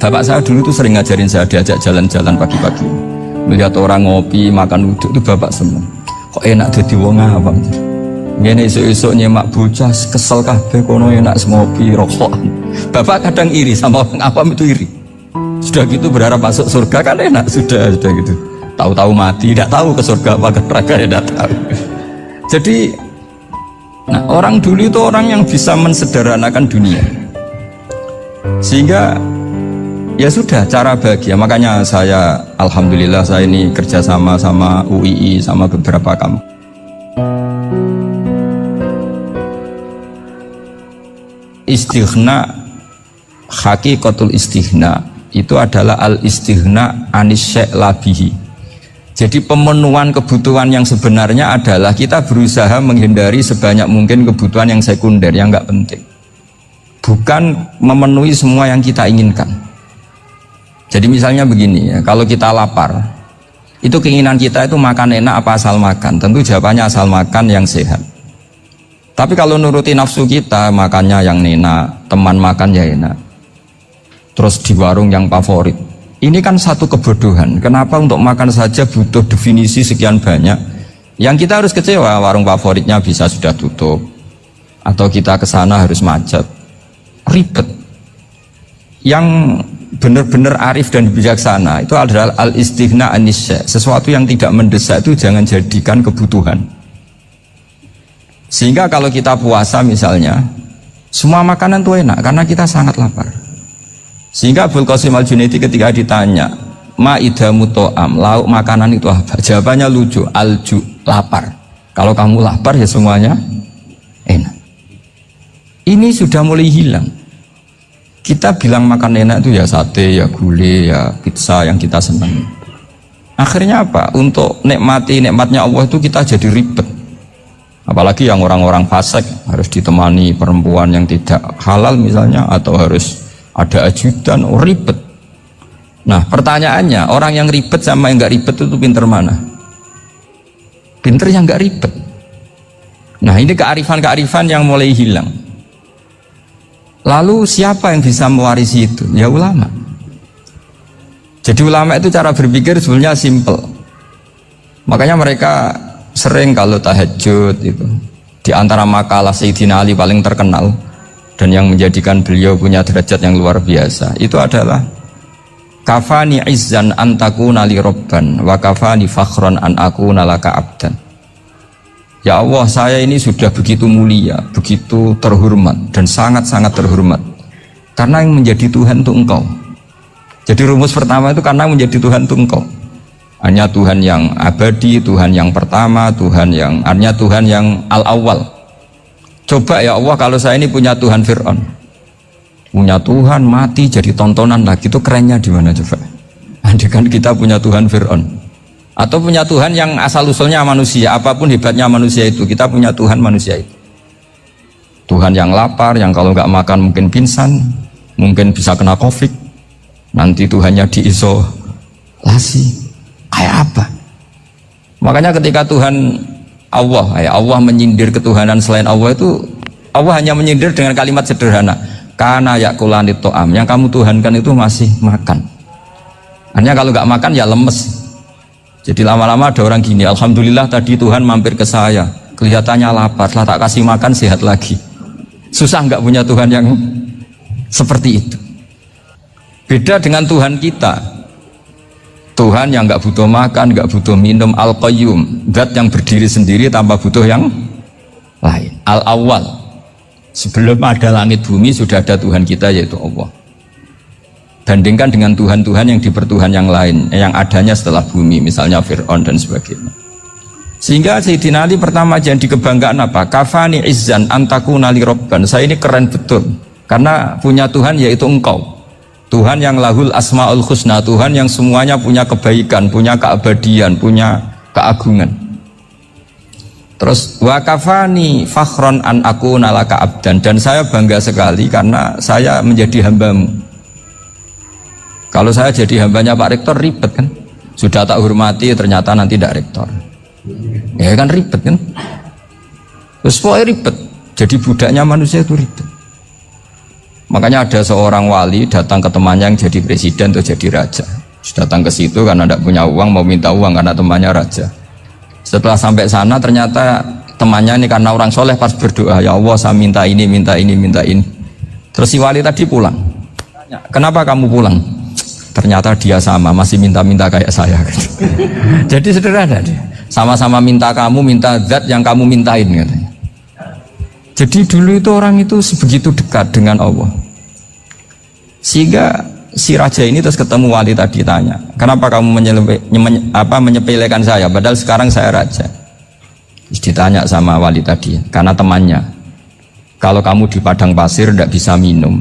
Bapak saya dulu tuh sering ngajarin saya, diajak jalan-jalan pagi-pagi. Melihat orang ngopi, makan uduk itu bapak seneng. Kok enak jadi wong apa? Ngene esuk-esuk nyemak bocah kesel kabeh kono enak ngopi rokok. Bapak kadang iri sama orang awam itu iri. Sudah gitu berharap masuk surga kan enak sudah gitu. Tahu-tahu mati, tidak tahu ke surga apa ke neraka ya tidak tahu. Jadi nah, orang dulu itu orang yang bisa mensederhanakan dunia. Sehingga ya sudah cara bahagia. Makanya saya alhamdulillah saya ini kerjasama sama UII sama beberapa kampus. Istighna, hakikatul istighna itu adalah al istighna anis syai' labihi. Jadi pemenuhan kebutuhan yang sebenarnya adalah kita berusaha menghindari sebanyak mungkin kebutuhan yang sekunder yang nggak penting, bukan memenuhi semua yang kita inginkan. Jadi misalnya begini ya, kalau kita lapar itu keinginan kita itu makan enak apa asal makan? Tentu jawabannya asal makan yang sehat. Tapi kalau nuruti nafsu kita, makannya yang enak, teman makan ya enak, terus di warung yang favorit. Ini kan satu kebodohan. Kenapa untuk makan saja butuh definisi sekian banyak? Yang kita harus kecewa, warung favoritnya bisa sudah tutup, atau kita ke sana harus macet, ribet. Yang benar-benar arif dan bijaksana itu adalah al-istighna anisya. Sesuatu yang tidak mendesak itu jangan jadikan kebutuhan. Sehingga kalau kita puasa misalnya, semua makanan itu enak karena kita sangat lapar. Sehingga Abul Qasim Al-Junaidi ketika ditanya, ma'idamu to'am, lauk makanan itu apa? Jawabannya lucu, alju, lapar. Kalau kamu lapar ya semuanya enak. Ini sudah mulai hilang. Kita bilang makan enak itu ya sate, ya gulai, ya pizza yang kita senang. Akhirnya apa? Untuk nikmati nikmatnya Allah itu kita jadi ribet. Apalagi yang orang-orang fasik harus ditemani perempuan yang tidak halal misalnya, atau harus ada ajudan, ribet. Nah pertanyaannya, orang yang ribet sama yang nggak ribet itu pinter mana? Pinter yang nggak ribet. Nah ini kearifan-kearifan yang mulai hilang. Lalu siapa yang bisa mewarisi itu? Ya ulama. Jadi ulama itu cara berpikir sebenarnya simple. Makanya mereka sering kalau tahajud itu, di antara makalah Sayyidina Ali paling terkenal dan yang menjadikan beliau punya derajat yang luar biasa itu adalah kafani izzan an takuna li robban wa kafani fakhran an akuna laka abdan. Ya Allah, saya ini sudah begitu mulia, begitu terhormat dan sangat-sangat terhormat karena yang menjadi Tuhan itu Engkau. Jadi rumus pertama itu karena menjadi Tuhan itu Engkau. Hanya Tuhan yang abadi, Tuhan yang pertama, hanya Tuhan yang al-awwal. Coba ya Allah, kalau saya ini punya Tuhan Fir'aun, punya Tuhan mati jadi tontonan lagi, itu kerennya di mana coba? Andai kan kita punya Tuhan Fir'aun, atau punya Tuhan yang asal-usulnya manusia, apapun hebatnya manusia itu, kita punya Tuhan manusia itu. Tuhan yang lapar, yang kalau nggak makan mungkin pingsan, mungkin bisa kena COVID, nanti Tuhannya diisolasi. Kayak apa? Makanya ketika Tuhan Allah menyindir ketuhanan selain Allah itu, Allah hanya menyindir dengan kalimat sederhana, kana yakulani to'am, yang kamu tuhankan itu masih makan. Hanya kalau nggak makan ya lemes. Jadi lama-lama ada orang gini, alhamdulillah tadi Tuhan mampir ke saya, kelihatannya lapar, setelah tak kasih makan sehat lagi. Susah nggak punya Tuhan yang seperti itu. Beda dengan Tuhan kita. Tuhan yang nggak butuh makan, nggak butuh minum, al-qayyum, zat yang berdiri sendiri tanpa butuh yang lain, al-awwal. Sebelum ada langit bumi sudah ada Tuhan kita yaitu Allah. Bandingkan dengan Tuhan-Tuhan yang dipertuhan yang lain, yang adanya setelah bumi, misalnya Fir'aun dan sebagainya. Sehingga Sayyidina Ali pertama jadi kebanggaan apa? Kafani izzan antakuna li robban. Saya ini keren betul karena punya Tuhan yaitu Engkau. Tuhan yang lahul asma'ul husna, Tuhan yang semuanya punya kebaikan, punya keabadian, punya keagungan. Terus wa kafani fakhron an akuna laka abdan, dan saya bangga sekali karena saya menjadi hambamu. Kalau saya jadi hambanya Pak Rektor ribet kan, sudah tak hormati ternyata nanti tidak rektor, ya kan ribet kan. Terus pokoknya ribet, jadi budaknya manusia itu ribet. Makanya ada seorang wali datang ke temannya yang jadi presiden atau jadi raja. Datang ke situ karena tidak punya uang, mau minta uang karena temannya raja. Setelah sampai sana ternyata temannya ini karena orang soleh pas berdoa, ya Allah saya minta ini, minta ini, minta ini. Terus si wali tadi pulang. Kenapa kamu pulang? Ternyata dia sama, masih minta-minta kayak saya. Jadi sederhana dia. Sama-sama minta kamu, minta zat yang kamu mintain katanya. Jadi dulu itu orang itu sebegitu dekat dengan Allah. Sehingga si raja ini terus ketemu wali tadi tanya, kenapa kamu menyepelekan saya padahal sekarang saya raja? Terus ditanya sama wali tadi, karena temannya, kalau kamu di padang pasir tidak bisa minum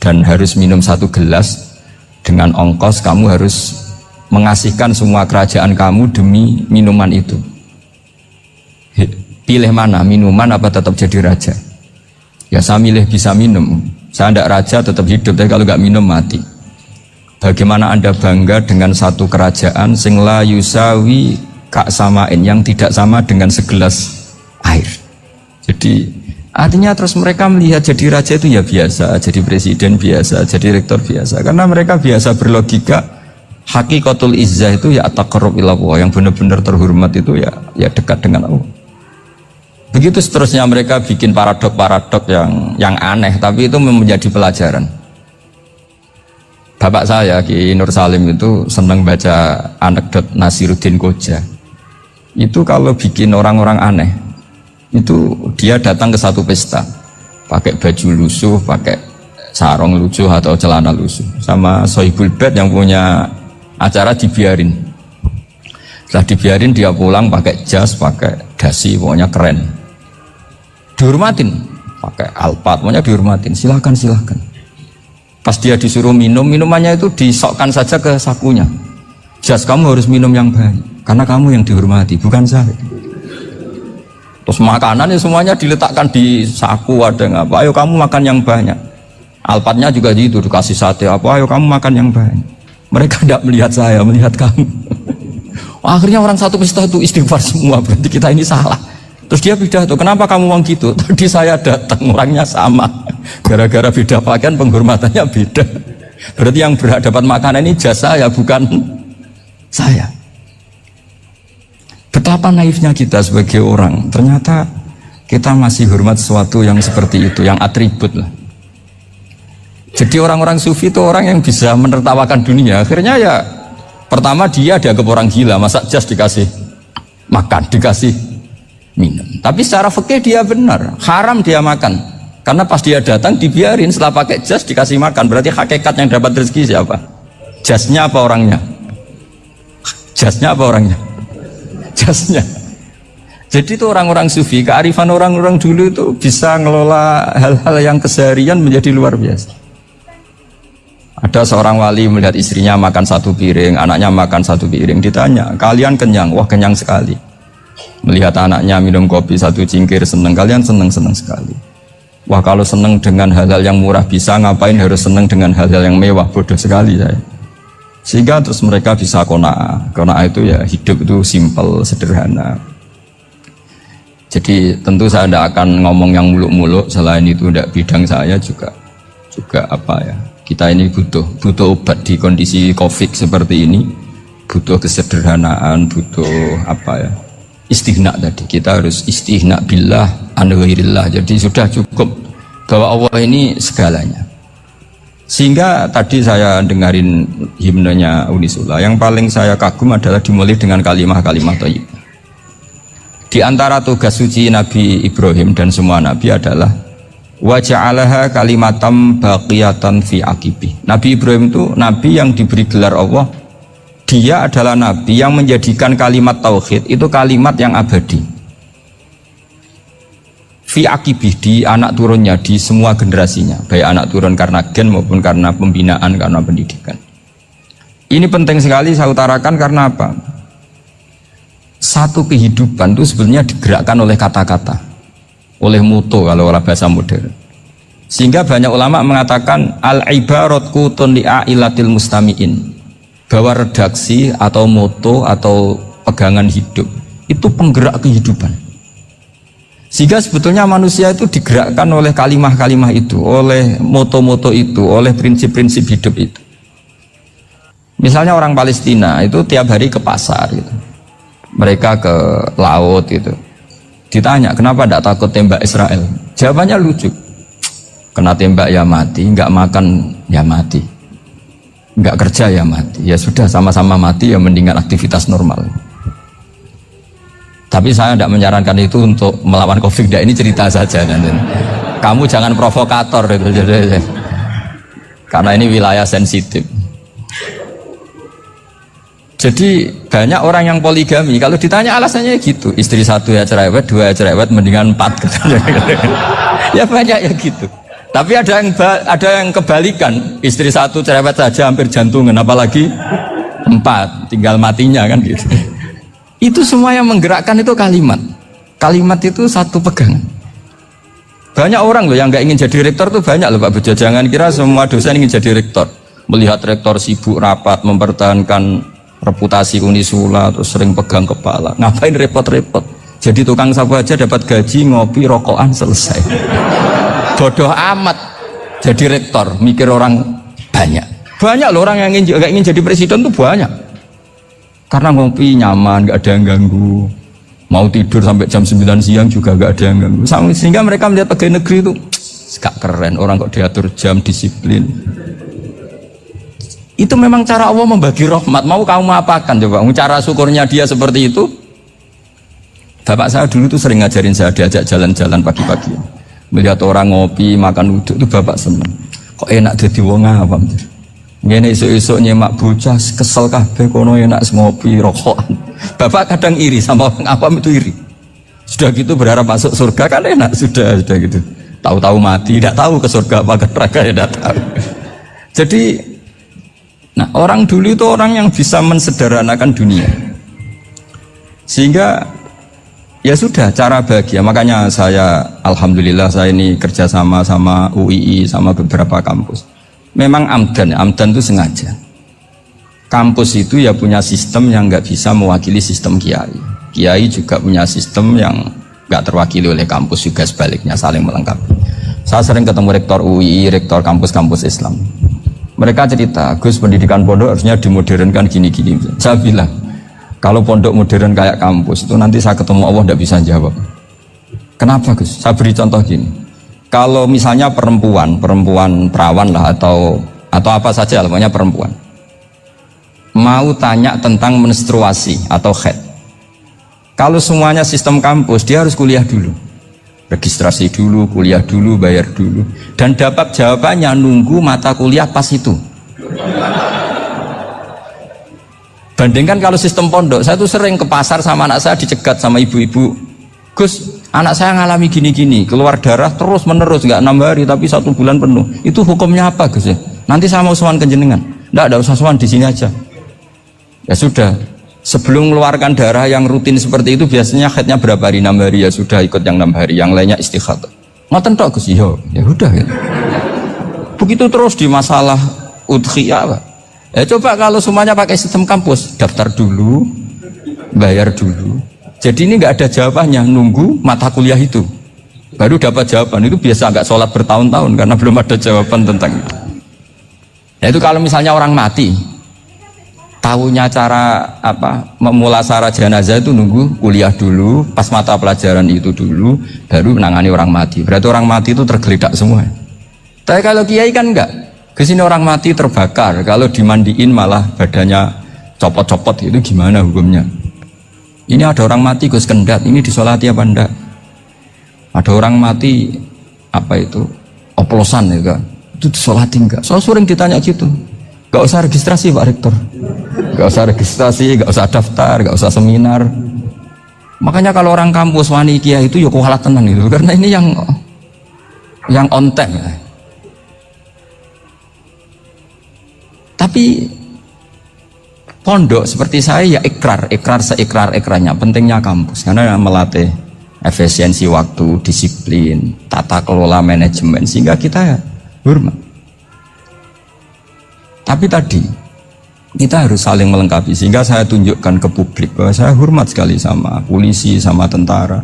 dan harus minum 1 gelas, dengan ongkos kamu harus mengasihkan semua kerajaan kamu demi minuman itu. Pilih mana, minuman apa tetap jadi raja? Ya saya milih bisa minum. Saya tidak raja tetap hidup, tapi kalau nggak minum mati. Bagaimana Anda bangga dengan satu kerajaan sing la yusawi kak samain, yang tidak sama dengan segelas air? Jadi artinya terus mereka melihat jadi raja itu ya biasa, jadi presiden biasa, jadi rektor biasa, karena mereka biasa berlogika. Hakikatul izzah itu ya taqarrub ila Allah, yang benar-benar terhormat itu ya dekat dengan Allah. Begitu seterusnya mereka bikin paradok-paradok yang aneh, tapi itu menjadi pelajaran. Bapak saya Ki Nur Salim itu senang baca anekdot Nasiruddin Koja. Itu kalau bikin orang-orang aneh, itu dia datang ke satu pesta, pakai baju lusuh, pakai sarung lusuh atau celana lusuh, sama Sohibul Bait yang punya acara dibiarin. Setelah dibiarin dia pulang pakai jas, pakai dasi, pokoknya keren. Dihormatin, pakai alpat, pokoknya dihormatin, silakan. Pas dia disuruh minum, minumannya itu disokkan saja ke sakunya. Jas, kamu harus minum yang banyak, karena kamu yang dihormati, bukan saya. Terus makanannya semuanya diletakkan di saku, ada yang apa, ayo kamu makan yang banyak. Alpatnya juga gitu, dikasih sate apa, ayo kamu makan yang banyak. Mereka tidak melihat saya, melihat kamu. Akhirnya orang satu pesta itu istighfar semua, berarti kita ini salah. Terus dia pidato, kenapa kamu ngomong gitu? Tadi saya datang, orangnya sama. Gara-gara beda pakaian, penghormatannya beda. Berarti yang berhak dapat makanan ini jasa ya, bukan saya. Betapa naifnya kita sebagai orang. Ternyata kita masih hormat sesuatu yang seperti itu, yang atribut lah. Jadi orang-orang sufi itu orang yang bisa menertawakan dunia. Akhirnya ya, pertama dia dianggap orang gila, masa jas dikasih makan, dikasih minum. Tapi secara fikih dia benar, haram dia makan. Karena pas dia datang dibiarin, setelah pakai jas dikasih makan. Berarti hakikat yang dapat rezeki siapa? Jasnya apa orangnya? Jasnya apa orangnya? Jasnya. Jadi itu orang-orang sufi, kearifan orang-orang dulu itu bisa ngelola hal-hal yang keseharian menjadi luar biasa. Ada seorang wali melihat istrinya makan 1 piring, anaknya makan 1 piring, ditanya, kalian kenyang? Wah kenyang sekali. Melihat anaknya minum kopi 1 cingkir, seneng. Kalian seneng sekali. Wah kalau seneng dengan hal-hal yang murah bisa, ngapain harus seneng dengan hal-hal yang mewah? Bodoh sekali saya. Sehingga terus mereka bisa qanaah. Qanaah itu ya hidup itu simple, sederhana. Jadi tentu saya tidak akan ngomong yang muluk-muluk, selain itu tidak bidang saya juga apa ya. Kita ini butuh obat di kondisi Covid seperti ini, butuh kesederhanaan, butuh apa ya, istighna tadi. Kita harus istighna billah an ghairillah. Jadi sudah cukup bahwa Allah ini segalanya. Sehingga tadi saya dengarin himnenya Unisula, yang paling saya kagum adalah dimulai dengan kalimat-kalimat thayyibah. Di antara tugas suci Nabi Ibrahim dan semua Nabi adalah wa ja'alaha kalimatam baqiyatan fi aqibi. Nabi Ibrahim itu nabi yang diberi gelar Allah. Dia adalah nabi yang menjadikan kalimat tauhid itu kalimat yang abadi. Fi aqibi, di anak turunnya, di semua generasinya, baik anak turun karena gen maupun karena pembinaan, karena pendidikan. Ini penting sekali saya utarakan karena apa? Satu kehidupan itu sebenarnya digerakkan oleh kata-kata, oleh mutu kalau oleh bahasa modern. Sehingga banyak ulama mengatakan al-ibarat qutun li'ailatil mustami'in, bahwa redaksi atau moto atau pegangan hidup itu penggerak kehidupan. Sehingga sebetulnya manusia itu digerakkan oleh kalimah-kalimah itu, oleh moto-moto itu, oleh prinsip-prinsip hidup itu. Misalnya orang Palestina itu tiap hari ke pasar gitu. Mereka ke laut gitu. Ditanya, kenapa tidak takut tembak Israel? Jawabannya lucu. Kena tembak ya mati, nggak makan ya mati, nggak kerja ya mati. Ya sudah sama-sama mati ya mendingan aktivitas normal. Tapi saya tidak menyarankan itu untuk melawan COVID. Ini cerita saja. Kamu jangan provokator gitu. Karena ini wilayah sensitif. Jadi banyak orang yang poligami, kalau ditanya alasannya gitu, istri satu ya cerewet, dua ya cerewet, mendingan 4 gitu. Ya banyak ya gitu. Tapi ada yang kebalikan, istri satu cerewet saja hampir jantungan, apalagi 4, tinggal matinya kan gitu. Itu semua yang menggerakkan itu kalimat. Kalimat itu satu pegangan. Banyak orang loh yang nggak ingin jadi rektor tuh banyak loh Pak Bejo. Jangan kira semua dosen ingin jadi rektor. Melihat rektor sibuk rapat mempertahankan reputasi Unisula, terus sering pegang kepala, ngapain repot-repot, jadi tukang sapu aja dapat gaji, ngopi, rokokan, selesai. Bodoh amat jadi rektor, mikir orang banyak loh orang yang ingin jadi presiden tuh banyak, karena ngopi nyaman, gak ada yang ganggu, mau tidur sampai jam 9 siang juga gak ada yang ganggu, sehingga mereka melihat pegawai negeri itu gak keren, orang kok diatur jam, disiplin. Itu memang cara Allah membagi rahmat. Mau kamu apakan coba? Cara syukurnya dia seperti itu. Bapak saya dulu tuh sering ngajarin saya, diajak jalan-jalan pagi-pagi. Melihat orang ngopi, makan uduk itu bapak seneng. Kok enak jadi wong awam. Ngene esuk-esuk nyemak bocah kesel kabeh kono enak ngopi rokokan. Bapak kadang iri sama orang awam itu iri. Sudah gitu berharap masuk surga kan enak sudah gitu. Tahu-tahu mati, tidak tahu ke surga apa ke neraka ya tidak tahu. Jadi nah, orang dulu itu orang yang bisa mensederhanakan dunia. Sehingga ya sudah cara bahagia. Makanya saya alhamdulillah saya ini kerjasama sama UII sama beberapa kampus. Memang amdan itu sengaja. Kampus itu ya punya sistem yang nggak bisa mewakili sistem kiai. Kiai juga punya sistem yang nggak terwakili oleh kampus, juga sebaliknya saling melengkapi. Saya sering ketemu rektor UII, rektor kampus-kampus Islam. Mereka cerita, Gus, pendidikan pondok harusnya dimodernkan gini-gini. Saya bilang, kalau pondok modern kayak kampus itu nanti saya ketemu Allah tidak bisa jawab. Kenapa Gus? Saya beri contoh gini. Kalau misalnya perempuan perawan lah atau apa saja, pokoknya perempuan mau tanya tentang menstruasi atau haid. Kalau semuanya sistem kampus, dia harus kuliah dulu. Registrasi dulu, kuliah dulu, bayar dulu, dan dapat jawabannya nunggu mata kuliah pas itu. Bandingkan kalau sistem pondok, saya tuh sering ke pasar sama anak saya dicegat sama ibu-ibu, Gus, anak saya ngalami gini-gini, keluar darah terus menerus, nggak 6 hari tapi 1 bulan penuh. Itu hukumnya apa Gus ya? Nanti saya mau sowan ke jenengan. Nggak ada usah sowan, di sini aja. Ya sudah. Sebelum mengeluarkan darah yang rutin seperti itu biasanya haidnya berapa hari? 6 hari, ya sudah ikut yang 6 hari, yang lainnya istighatsah. Ngoten tok Gus, ya udah gitu. Begitu terus di masalah udhiyah. Ya coba kalau semuanya pakai sistem kampus, daftar dulu, bayar dulu. Jadi ini nggak ada jawabannya, nunggu mata kuliah itu baru dapat jawaban. Itu biasa nggak sholat bertahun-tahun karena belum ada jawaban tentang itu. Ya itu kalau misalnya orang mati, tahunya cara apa memulasara jenazah itu nunggu kuliah dulu, pas mata pelajaran itu dulu, baru menangani orang mati. Berarti orang mati itu tergeledak semua. Tapi kalau kiai kan enggak. Kesini orang mati terbakar, kalau dimandiin malah badannya copot-copot, itu gimana hukumnya? Ini ada orang mati Gus Kendat, ini disolati apa enggak? Ada orang mati apa itu oplosan ya kan? Itu disolati enggak? Soal sering ditanya gitu. Gak usah registrasi Pak Rektor, gak usah registrasi, gak usah daftar, gak usah seminar. Makanya kalau orang kampus wani kiai itu ya kualat tenan itu, karena ini yang on time ya. Tapi pondok seperti saya ya ikrar seikrar-ikrarnya pentingnya kampus, karena melatih efisiensi waktu, disiplin, tata kelola manajemen, sehingga kita ya hormat. Tapi tadi kita harus saling melengkapi, sehingga saya tunjukkan ke publik bahwa saya hormat sekali sama polisi, sama tentara.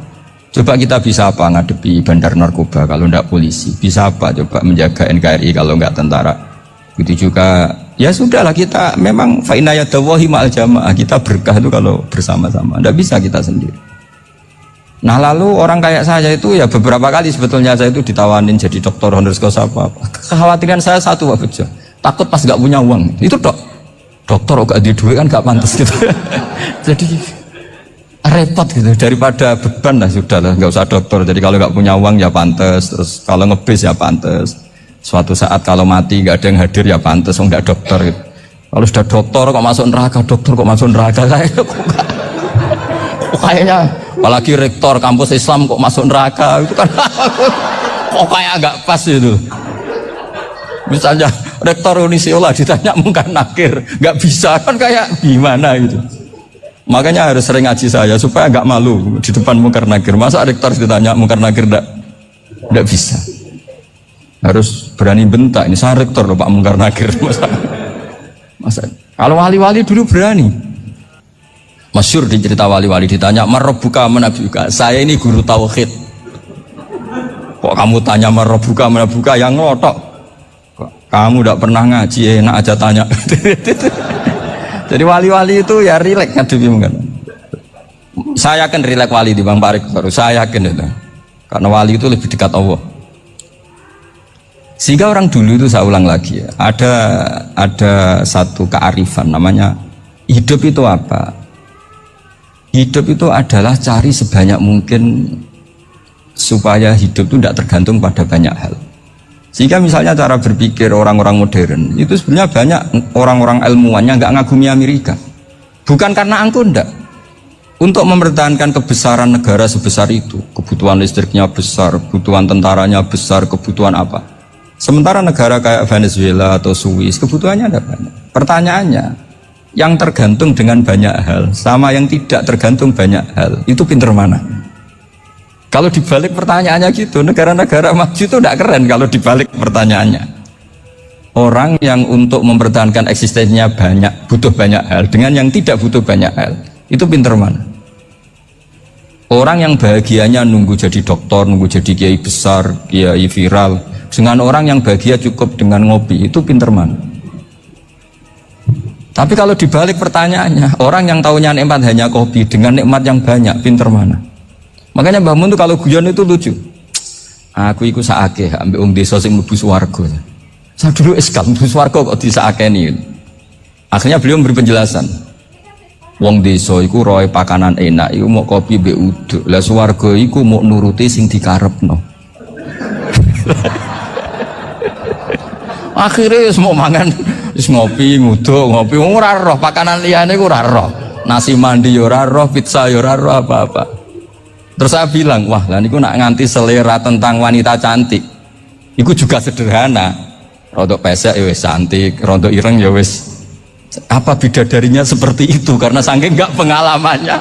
Coba kita bisa apa ngadepi bandar narkoba kalau tidak polisi? Bisa apa coba menjaga NKRI kalau nggak tentara? Itu juga ya sudahlah, kita memang fa inna yadallahi ma'al jamaah, kita berkah itu kalau bersama-sama. Tidak bisa kita sendiri. Nah lalu orang kayak saya itu ya beberapa kali sebetulnya saya itu ditawanin jadi dokter honoris causa apa. Kekhawatiran saya satu Pak Bejo, takut pas nggak punya uang. Itu dokter gak di duit kan gak pantas gitu. Jadi repot gitu, daripada beban lah sudah lah, nggak usah dokter. Jadi kalau nggak punya uang ya pantas, terus kalau ngebis ya pantas, suatu saat kalau mati nggak ada yang hadir ya pantas, nggak dokter gitu. Kalau sudah dokter kok masuk neraka, dokter kok masuk neraka, kayaknya apalagi rektor kampus Islam kok masuk neraka itu kan kok kayak agak pas itu. Misalnya rektor Unisiola ditanya mungkar nakir nggak bisa kan, kayak gimana gitu. Makanya harus sering ngaji saya supaya nggak malu di depan mungkar nakir. Masa rektor ditanya mungkar nakir nggak bisa. Harus berani bentak, ini saya rektor loh Pak mungkar nakir. Masa kalau wali-wali dulu berani. Masyhur di cerita wali-wali ditanya marabbuka manabuka. Saya ini guru tauhid. Kok kamu tanya marabbuka manabuka, yang ngotok. Kamu tidak pernah ngaji, enak aja tanya. Jadi wali-wali itu ya rileks ngadepi mungkin. Saya yakin rileks wali di Bang Parik baru. Saya yakin itu. Karena wali itu lebih dekat Allah. Sehingga orang dulu itu, saya ulang lagi ya, ada satu kearifan namanya hidup itu apa? Hidup itu adalah cari sebanyak mungkin supaya hidup itu tidak tergantung pada banyak hal. Sehingga misalnya cara berpikir orang-orang modern itu sebenarnya banyak orang-orang ilmuwannya nggak ngagumi Amerika, bukan karena angkuh, ndak. Untuk mempertahankan kebesaran negara sebesar itu, kebutuhan listriknya besar, kebutuhan tentaranya besar, kebutuhan apa. Sementara negara kayak Venezuela atau Swiss kebutuhannya ada banyak. Pertanyaannya, yang tergantung dengan banyak hal sama yang tidak tergantung banyak hal, itu pinter mana? Kalau dibalik pertanyaannya gitu, negara-negara maju itu tidak keren kalau dibalik pertanyaannya. Orang yang untuk mempertahankan eksistensinya banyak, butuh banyak hal, dengan yang tidak butuh banyak hal, itu pinter mana? Orang yang bahagianya nunggu jadi dokter, nunggu jadi kiai besar, kiai viral, dengan orang yang bahagia cukup dengan ngopi, itu pinter mana? Tapi kalau dibalik pertanyaannya, orang yang tahunya nikmat hanya kopi dengan nikmat yang banyak, pinter mana? Makanya Mbah Mun tuh kalau guyon itu lucu. Aku iku saake ambek wong desa sing mlebu swarga. Saya dulu eskal mlebu swarga kok disakeni. Akhirnya beliau memberi penjelasan. Wong desa iku roe pakanan enak, iku mau kopi mbek uduk. Lah swarga iku mau nuruti sing dikarepno. Akhirnya wis mau mangan, wis ngopi, nguduk, ngopi ora roh pakanan liyane ku ora roh. Nasi mandi yo ora roh, pizza yo ora roh apa-apa. Terus saya bilang, wah lah niku nak nganti selera tentang wanita cantik, itu juga sederhana. Rodok pesek ya wis cantik, rodok ireng ya wis. Apa bidadarinya seperti itu? Karena saking nggak pengalamannya.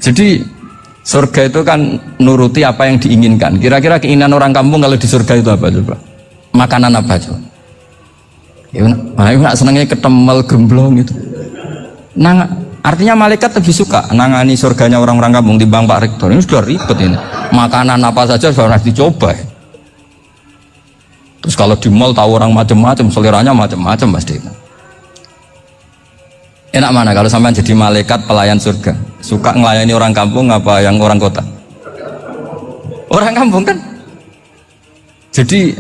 Jadi surga itu kan nuruti apa yang diinginkan. Kira-kira keinginan orang kampung kalau di surga itu apa coba? Makanan apa coba? Ya, nak senangnya ketemel gemblong itu. Artinya malaikat lebih suka nangani surganya orang-orang kampung timbang Pak Rektor. Ini sudah ribet ini. Makanan apa saja sudah harus dicoba. Terus kalau di mall tahu orang macam-macam, seleranya macam-macam pasti. Enak mana kalau sampai jadi malaikat pelayan surga? Suka ngelayani orang kampung apa yang orang kota? Orang kampung kan. Jadi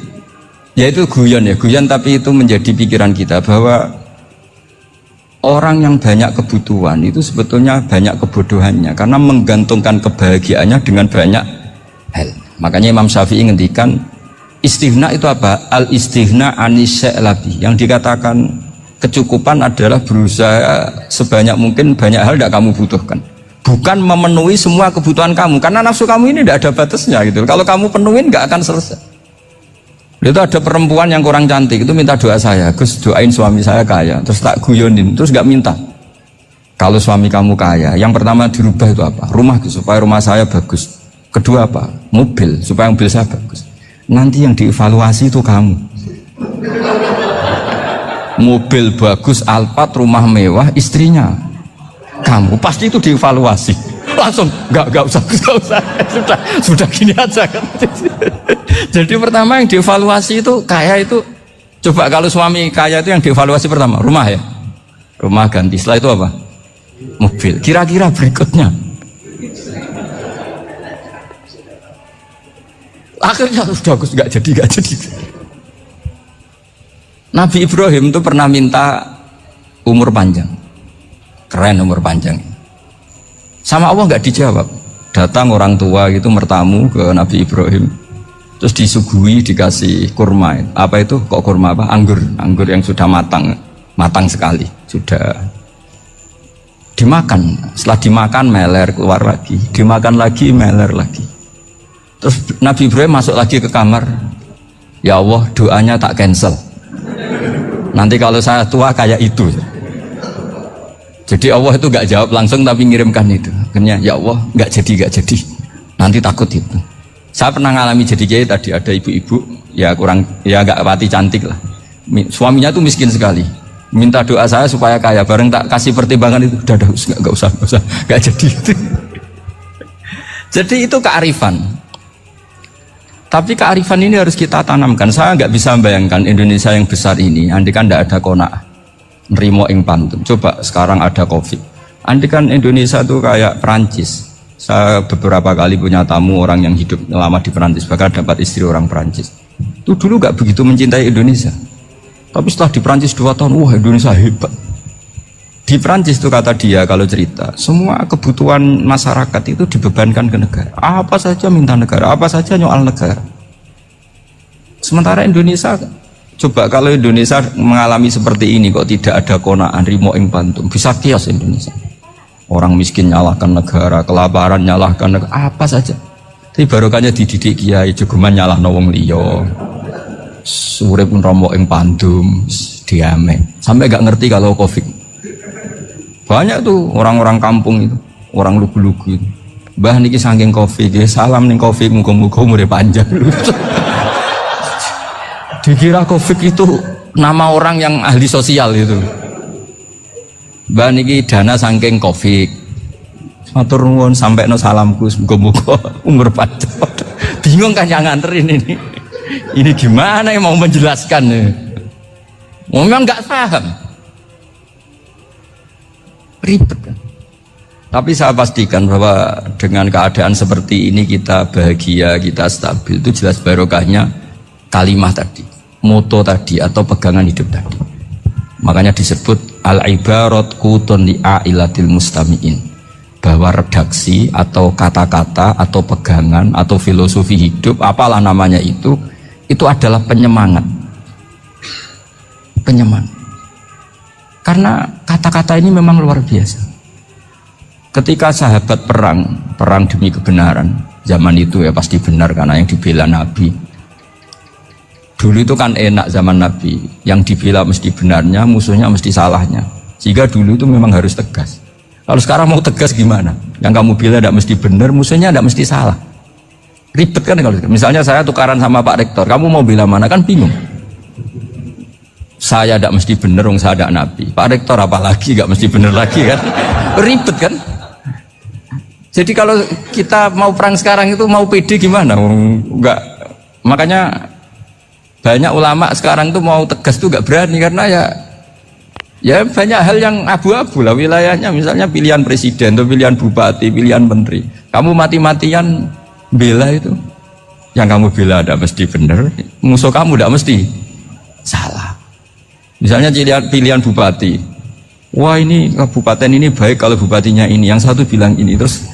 ya itu guyon ya, guyon tapi itu menjadi pikiran kita bahwa orang yang banyak kebutuhan itu sebetulnya banyak kebodohannya karena menggantungkan kebahagiaannya dengan banyak hal. Makanya Imam Syafi'i ngendikan istighna itu apa? Al istighna anisya'labi. Yang dikatakan kecukupan adalah berusaha sebanyak mungkin banyak hal tidak kamu butuhkan. Bukan memenuhi semua kebutuhan kamu karena nafsu kamu ini tidak ada batasnya gitu. Kalau kamu penuhin nggak akan selesai. Itu ada perempuan yang kurang cantik itu minta doa saya, Gus doain suami saya kaya, terus tak guyonin, terus nggak minta. Kalau suami kamu kaya, yang pertama dirubah itu apa? Rumah supaya rumah saya bagus. Kedua apa? Mobil supaya mobil saya bagus. Nanti yang dievaluasi itu kamu. Mobil bagus, Alphard, rumah mewah, istrinya kamu pasti itu dievaluasi. Langsung enggak usah. Sudah gini aja kan. Jadi pertama yang dievaluasi itu kaya itu, coba kalau suami kaya itu yang dievaluasi pertama rumah ya, rumah ganti. Setelah itu apa? Mobil. Kira-kira berikutnya akhirnya sudah Gus nggak jadi. Nabi Ibrahim itu pernah minta umur panjang, keren umur panjang. Sama Allah nggak dijawab. Datang orang tua gitu mertamu ke Nabi Ibrahim, terus disuguhi dikasih kurma. Apa itu? Kok kurma apa? Anggur yang sudah matang sekali, sudah dimakan. Setelah dimakan meler keluar lagi, dimakan lagi meler lagi. Terus Nabi Ibrahim masuk lagi ke kamar. Ya Allah, doanya tak cancel. Nanti kalau saya tua kayak itu. Jadi Allah itu nggak jawab langsung tapi ngirimkan itu. Akhirnya ya Allah nggak jadi. Nanti takut itu. Saya pernah ngalami jadi kiai tadi, ada ibu-ibu ya nggak pati cantik lah. Suaminya tuh miskin sekali. Minta doa saya supaya kaya. Bareng tak kasih pertimbangan itu, udah nggak usah, nggak jadi. Jadi itu kearifan. Tapi kearifan ini harus kita tanamkan. Saya nggak bisa membayangkan Indonesia yang besar ini, andai kan tidak ada qanaah, nrimo ing pantun. Coba sekarang ada Covid. Andai kan Indonesia itu kayak Perancis. Saya beberapa kali punya tamu orang yang hidup lama di Perancis, bahkan dapat istri orang Perancis. Itu dulu nggak begitu mencintai Indonesia. Tapi setelah di Perancis 2 tahun, wah Indonesia hebat. Di Perancis itu kata dia kalau cerita, semua kebutuhan masyarakat itu dibebankan ke negara. Apa saja minta negara, apa saja nyoal negara. Sementara Indonesia, coba kalau Indonesia mengalami seperti ini kok tidak ada qanaah rimo ing pantum, bisa kios Indonesia. Orang miskin nyalahkan negara, kelaparan nyalahkan negara, apa saja. Tapi barokahnya dididik kiai, jogeman nyalahno wong liya. Urip romo ing pandum, diame. Sampai gak ngerti kalau Covid. Banyak tuh orang-orang kampung itu, orang lugu-lugu itu. Mbah niki saking Covid, salam ning Covid, muga-muga umure panjang. Dikira Covid itu nama orang yang ahli sosial itu. Mbah niki dana saking Covid. Matur nuwun sampekno salamku, muga-muga umur panjang. Bingung kan yang nganterin ini. Ini gimana yang mau menjelaskan? Memang nggak paham. Ribet kan? Tapi saya pastikan bahwa dengan keadaan seperti ini kita bahagia, kita stabil, itu jelas barokahnya kalimah tadi, moto tadi atau pegangan hidup tadi. Makanya disebut al-ibarat qutun li'ailatil mustami'in, bahwa redaksi atau kata-kata atau pegangan atau filosofi hidup, apalah namanya itu adalah penyemangat. Karena kata-kata ini memang luar biasa. Ketika sahabat perang demi kebenaran, zaman itu ya pasti benar karena yang dibela Nabi. Dulu itu kan enak zaman Nabi, yang dibela mesti benarnya, musuhnya mesti salahnya. Sehingga dulu itu memang harus tegas. Kalau sekarang mau tegas gimana? Yang kamu bela tidak mesti benar, musuhnya tidak mesti salah. Ribet kan kalau misalnya saya tukaran sama Pak Rektor, kamu mau bela mana kan bingung. Saya tidak mesti benar, saya tidak Nabi. Pak Rektor apalagi nggak mesti benar lagi kan? Ribet kan? Jadi kalau kita mau perang sekarang itu mau pede gimana? Enggak. Makanya banyak ulama sekarang tuh mau tegas tuh nggak berani karena ya banyak hal yang abu-abu lah wilayahnya. Misalnya pilihan presiden atau pilihan bupati, pilihan menteri. Kamu mati-matian bela itu, yang kamu bela tidak mesti benar, musuh kamu tidak mesti salah. Misalnya pilihan bupati, wah ini kabupaten ini baik kalau bupatinya ini, yang satu bilang ini, terus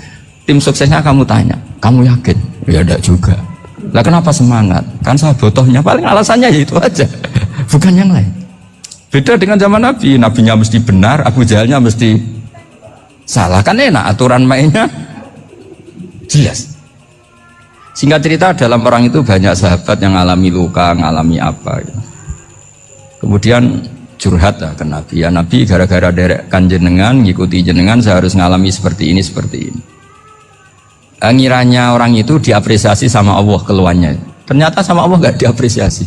tim suksesnya kamu tanya, kamu yakin? Ya tidak juga. Lah kenapa semangat? Kan saya botohnya, paling alasannya ya itu aja, bukan yang lain. Beda dengan zaman Nabi, nabinya mesti benar, Abu Jahalnya mesti salah, kan enak aturan mainnya jelas. Singkat cerita dalam perang itu banyak sahabat yang alami luka, ngalami apa gitu. Kemudian curhat lah ke Nabi, ya Nabi gara-gara derekkan jenengan, ngikuti jenengan saya harus ngalami seperti ini. Ngiranya orang itu diapresiasi sama Allah keluarnya, ternyata sama Allah gak diapresiasi,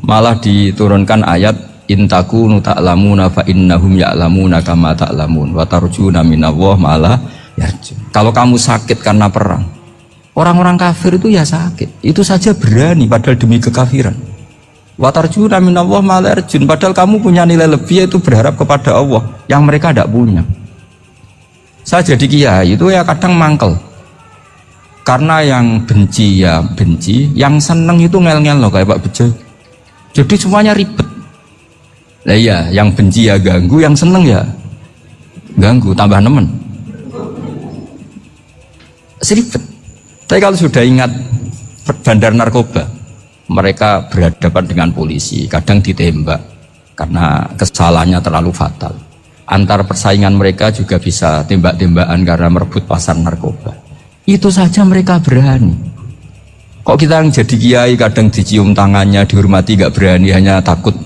malah diturunkan ayat intakunu ta'lamuna fa innahum ya'lamuna kama ta'lamun wa tarjuna minallah malah yarjun. Kalau kamu sakit karena perang, orang-orang kafir itu ya sakit, itu saja berani padahal demi kekafiran. Wa tarjuna minallah ma la yarjun, padahal kamu punya nilai lebih yaitu berharap kepada Allah yang mereka tidak punya. Saya jadi kiai itu ya kadang mangkel. Karena yang benci ya benci, yang seneng itu ngel-ngel loh kayak Pak Bejo. Jadi semuanya ribet. Nah iya, yang benci ya ganggu, yang seneng ya ganggu, tambah nemen. Seribet. Tapi kalau sudah ingat bandar narkoba, mereka berhadapan dengan polisi, kadang ditembak karena kesalahannya terlalu fatal. Antar persaingan mereka juga bisa tembak-tembakan karena merebut pasar narkoba. Itu saja mereka berani. Kok kita yang jadi kiai kadang dicium tangannya, dihormati gak berani, hanya takut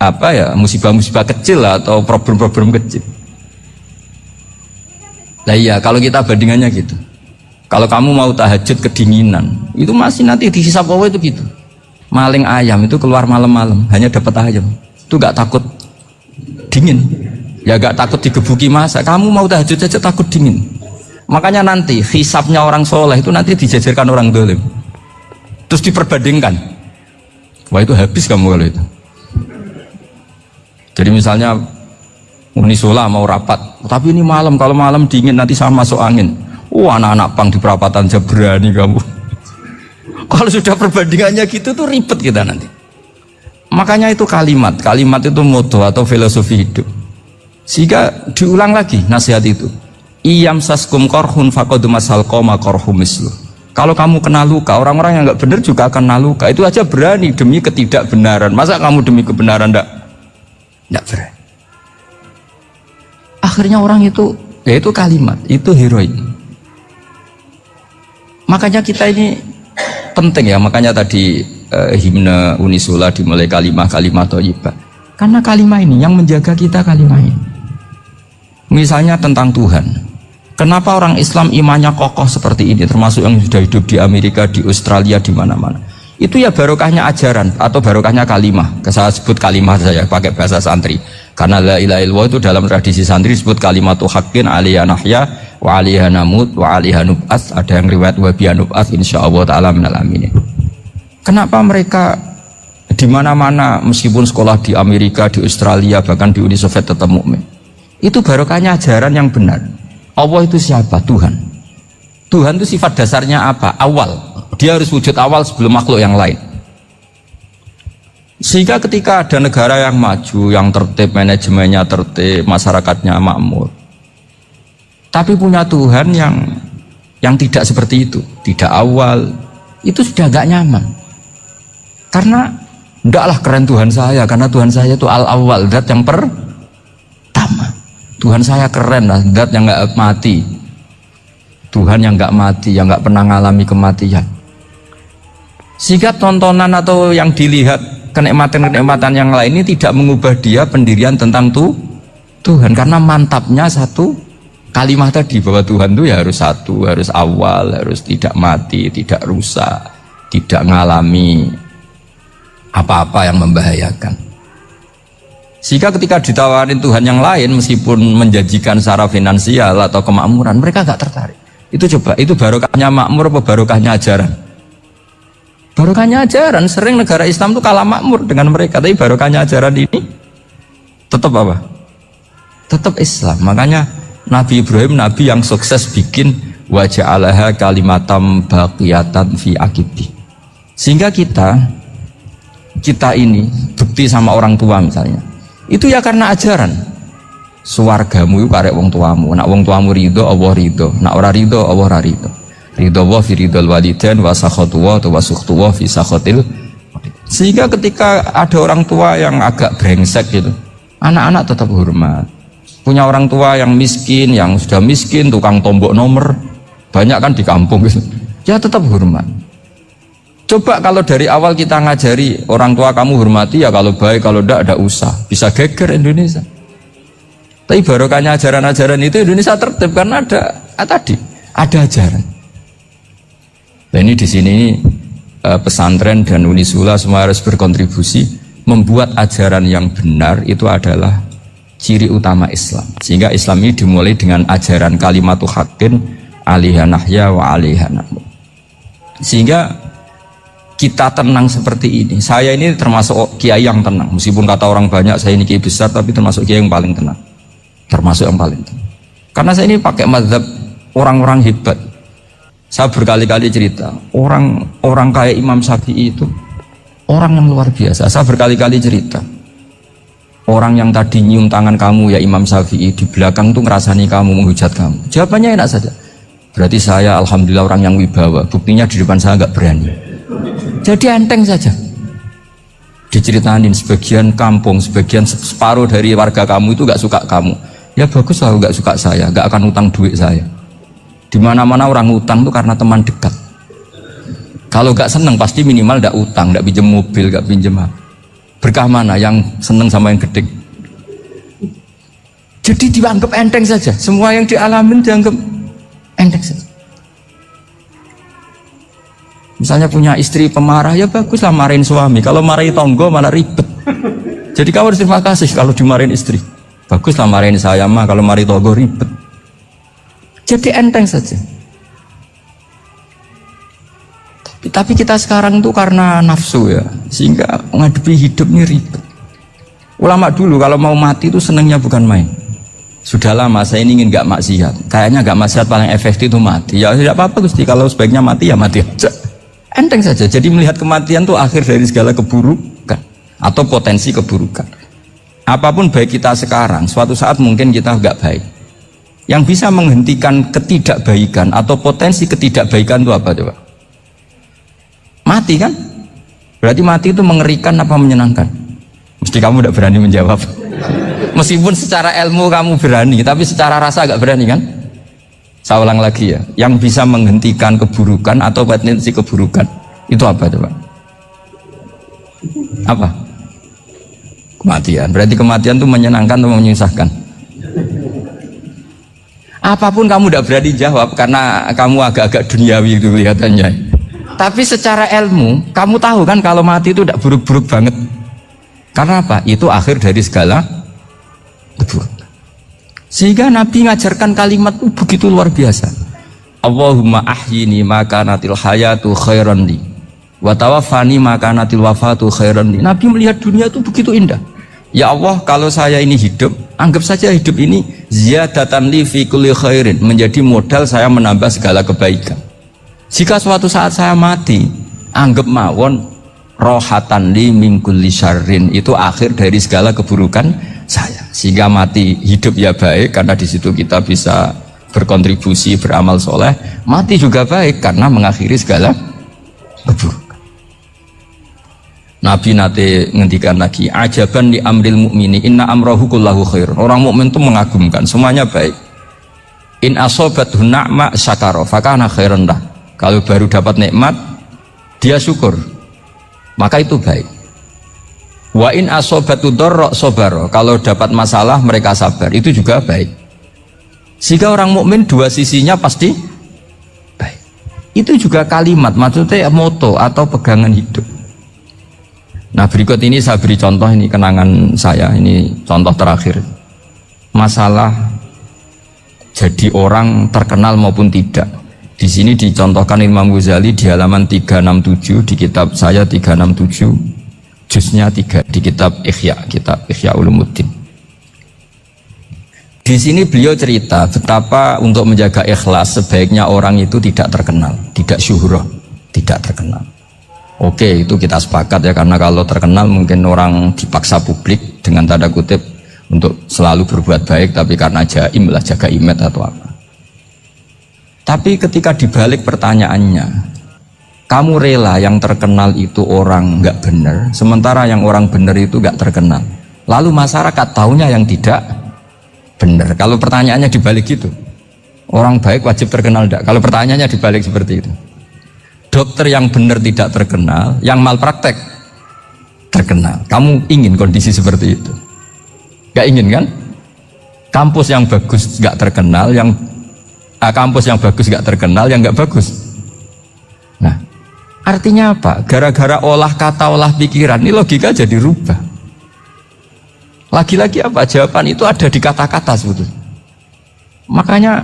apa ya, musibah-musibah kecil lah, atau problem-problem kecil. Nah iya, kalau kita bandingannya gitu. Kalau kamu mau tahajud kedinginan, itu masih nanti dihisab Allah itu gitu. Maling ayam itu keluar malam-malam, hanya dapat ayam. Itu gak takut dingin. Ya gak takut digebuki masa. Kamu mau tahajud saja takut dingin. Makanya nanti hisabnya orang soleh itu nanti dijajarkan orang dolim, terus diperbandingkan. Wah itu habis kamu kalau itu. Jadi misalnya Unisola mau rapat, tapi ini malam, kalau malam dingin nanti sama masuk angin. Anak-anak pang di perapatan aja berani kamu. Kalau sudah perbandingannya gitu tuh ribet kita nanti. Makanya itu kalimat itu moto atau filosofi hidup. Sehingga diulang lagi nasihat itu. Iyam saskum korhun fakodu masal koma korhum mislu. Kalau kamu kena luka, orang-orang yang nggak benar juga akan kena luka. Itu aja berani demi ketidakbenaran. Masa kamu demi kebenaran nggak berani? Akhirnya orang itu, ya itu kalimat, itu heroik. Makanya kita ini penting ya. Makanya tadi himne Unisula dimulai kalimat thayyibah. Karena kalimat ini yang menjaga kita, kalimat ini. Misalnya tentang Tuhan. Kenapa orang Islam imannya kokoh seperti ini, termasuk yang sudah hidup di Amerika, di Australia, di mana-mana? Itu ya barokahnya ajaran atau barokahnya kalimah. Saya sebut kalimah saya pakai bahasa santri. Karena la ilaha illallah itu dalam tradisi santri disebut kalimatu haqqin alaiha nahya wa alaiha namut wa alaiha nub'ats. Ada yang riwayat wa biha nub'ats insyaallah taala minal aminin. Kenapa mereka di mana-mana meskipun sekolah di Amerika, di Australia, bahkan di Uni Soviet tetap mukmin? Itu barokahnya ajaran yang benar. Allah itu siapa? Tuhan. Tuhan itu sifat dasarnya apa? Awal. Dia harus wujud awal sebelum makhluk yang lain. Sehingga ketika ada negara yang maju, yang tertib, manajemennya tertib, masyarakatnya makmur, tapi punya Tuhan yang tidak seperti itu, tidak awal, itu sudah agak nyaman. Karena ndaklah keren Tuhan saya, karena Tuhan saya itu al-awwal, zat yang pertama. Tuhan saya keren lah, zat yang nggak mati, Tuhan yang nggak mati, yang nggak pernah mengalami kematian. Sehingga tontonan atau yang dilihat kenikmatan-kenikmatan yang lain ini tidak mengubah dia pendirian tentang Tuhan, karena mantapnya satu kalimat tadi bahwa Tuhan itu ya harus satu, harus awal, harus tidak mati, tidak rusak, tidak mengalami apa-apa yang membahayakan. Sehingga ketika ditawarin Tuhan yang lain, meskipun menjanjikan secara finansial atau kemakmuran, mereka gak tertarik. Itu coba, itu barokahnya makmur apa barokahnya ajaran? Barokahnya ajaran. Sering negara Islam itu kalah makmur dengan mereka, tapi barokahnya ajaran ini tetap apa? Tetap Islam. Makanya Nabi Ibrahim, Nabi yang sukses bikin wa ja'alaha kalimatam baqiyatan fi aqibi. Sehingga kita ini bukti sama orang tua misalnya. Itu ya karena ajaran. Suwargamu itu karek wong tuamu. Nak wong tuamu ridho, Allah ridho. Nak ora ridho, Allah ora ridho. Ridho wa fi ridhol walidain wa sakhatu wa sukhtu wa fi sakhatil. Sehingga ketika ada orang tua yang agak brengsek gitu, anak-anak tetap hormat. Punya orang tua yang miskin, yang sudah miskin, tukang tombok nomor, banyak kan di kampung gitu. Ya tetap hormat. Coba kalau dari awal kita ngajari orang tua kamu hormati ya, kalau baik, kalau tidak usah, bisa geger Indonesia. Tapi barokahnya ajaran-ajaran itu Indonesia tertib karena ada ajaran. Nah ini di sini pesantren dan Unisula semua harus berkontribusi membuat ajaran yang benar itu adalah ciri utama Islam. Sehingga Islam ini dimulai dengan ajaran kalimatu haqqin alaiha nahya wa alaiha namut. Sehingga kita tenang seperti ini. Saya ini termasuk kiai yang tenang. Meskipun kata orang banyak saya ini kiai besar, tapi termasuk kiai yang paling tenang. Termasuk yang paling tenang. Karena saya ini pakai mazhab orang-orang hebat. Saya berkali-kali cerita, orang kayak Imam Syafi'i itu orang yang luar biasa. Saya berkali-kali cerita, orang yang tadi nyium tangan kamu ya Imam Syafi'i, di belakang tuh ngerasani kamu, menghujat kamu. Jawabannya enak saja. Berarti saya alhamdulillah orang yang wibawa. Buktinya di depan saya nggak berani. Jadi enteng saja. Diceritain sebagian kampung, sebagian separuh dari warga kamu itu nggak suka kamu. Ya bagus lah nggak suka saya, nggak akan utang duit saya. Di mana-mana orang utang tuh karena teman dekat. Kalau nggak seneng pasti minimal nggak utang, nggak pinjam mobil, nggak pinjam apa. Berkah mana yang seneng sama yang gede? Jadi dianggap enteng saja. Semua yang dialamin dianggap enteng saja. Misalnya punya istri pemarah, ya bagus lah marahin suami. Kalau marahin tonggo malah ribet. Jadi kamu harus terima kasih kalau dimarahin istri. Bagus lah marahin saya mah, kalau marahin tonggo ribet. Jadi enteng saja. Tapi kita sekarang tuh karena nafsu ya, sehingga menghadapi hidup ini ribet. Ulama dulu kalau mau mati itu senangnya bukan main. Sudah lama saya ini ingin gak maksiat. Kayaknya gak maksiat paling efektif itu mati. Ya tidak apa-apa Gusti, kalau sebaiknya mati ya mati aja. Enteng saja. Jadi melihat kematian itu akhir dari segala keburukan atau potensi keburukan. Apapun baik kita sekarang, suatu saat mungkin kita gak baik. Yang bisa menghentikan ketidakbaikan atau potensi ketidakbaikan itu apa coba? Mati kan? Berarti mati itu mengerikan apa menyenangkan? Mesti kamu tidak berani menjawab. Meskipun secara ilmu kamu berani, tapi secara rasa agak berani kan? Saya ulang lagi ya, yang bisa menghentikan keburukan atau potensi keburukan itu apa coba? Apa? Kematian. Berarti kematian itu menyenangkan atau menyusahkan? Apapun kamu tidak berani jawab karena kamu agak-agak duniawi itu kelihatannya. Tapi secara ilmu, kamu tahu kan kalau mati itu tidak buruk-buruk banget. Karena apa? Itu akhir dari segala keburukan. Sehingga Nabi ngajarkan kalimat itu begitu luar biasa. Allahumma ahyini maka natil hayatu khairan li wa tawaffani maka natil wafatu khairan li. Nabi melihat dunia itu begitu indah. Ya Allah, kalau saya ini hidup, anggap saja hidup ini ziyadatan li fi kulli khairin, menjadi modal saya menambah segala kebaikan. Jika suatu saat saya mati, anggap mawon rohatan li min kulli syarrin, itu akhir dari segala keburukan saya. Sehingga mati hidup ya baik karena di situ kita bisa berkontribusi beramal soleh. Mati juga baik karena mengakhiri segala keburukan. Nabi nate ngendikan lagi, ajaban li amril mu'mini inna amrahu kullahu khair. Orang mukmin itu mengagumkan, semuanya baik. In asobathu na'ma syakara fakana khairan lah. Kalau baru dapat nikmat dia syukur, maka itu baik. Wa in asobatu dharra sabara. Kalau dapat masalah mereka sabar, itu juga baik. Sehingga orang mukmin dua sisinya pasti baik. Itu juga kalimat, maksudnya moto atau pegangan hidup. Nah berikut ini saya beri contoh, ini kenangan saya, ini contoh terakhir. Masalah jadi orang terkenal maupun tidak. Di sini dicontohkan Imam Ghazali di halaman 367 di kitab saya 367, juznya 3 di kitab Ihya Ulumuddin. Di sini beliau cerita betapa untuk menjaga ikhlas sebaiknya orang itu tidak terkenal, tidak syuhrah, tidak terkenal. Oke, itu kita sepakat ya, karena kalau terkenal mungkin orang dipaksa publik dengan tanda kutip untuk selalu berbuat baik, tapi karena jaim lah, jaga image atau apa. Tapi ketika dibalik pertanyaannya, kamu rela yang terkenal itu orang nggak benar, sementara yang orang benar itu nggak terkenal. Lalu masyarakat taunya yang tidak benar. Kalau pertanyaannya dibalik gitu, orang baik wajib terkenal enggak? Kalau pertanyaannya dibalik seperti itu. Dokter yang benar tidak terkenal, yang malpraktek terkenal. Kamu ingin kondisi seperti itu? Gak ingin kan? Kampus yang bagus gak terkenal, kampus yang bagus gak terkenal, yang gak bagus. Nah, artinya apa? Gara-gara olah kata, olah pikiran, ini logika jadi rubah. Lagi-lagi apa? Jawaban itu ada di kata-kata sebetulnya. Makanya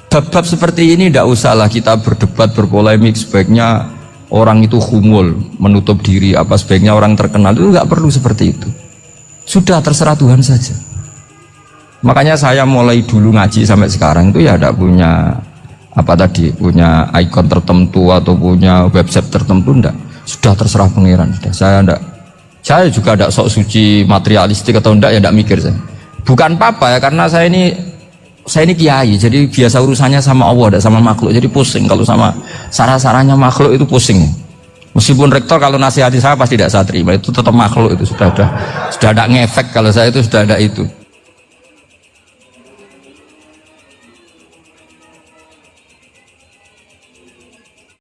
bab-bab seperti ini tidak usahlah kita berdebat, berpolemik. Sebaiknya orang itu humul, menutup diri. Apa sebaiknya orang terkenal, itu nggak perlu seperti itu. Sudah terserah Tuhan saja. Makanya saya mulai dulu ngaji sampai sekarang itu ya tidak punya punya ikon tertentu atau punya website tertentu, enggak. Sudah terserah pangeran. Sudah. Saya juga tidak sok suci materialistik atau enggak, ya tidak mikir saya. Bukan apa-apa ya, karena saya ini kiai, jadi biasa urusannya sama Allah, tidak sama makhluk. Jadi pusing kalau sama sarah-sarahnya makhluk itu pusing. Meskipun rektor kalau nasihati saya pasti tidak saya terima, itu tetap makhluk, itu sudah ada ngefek kalau saya itu sudah ada itu.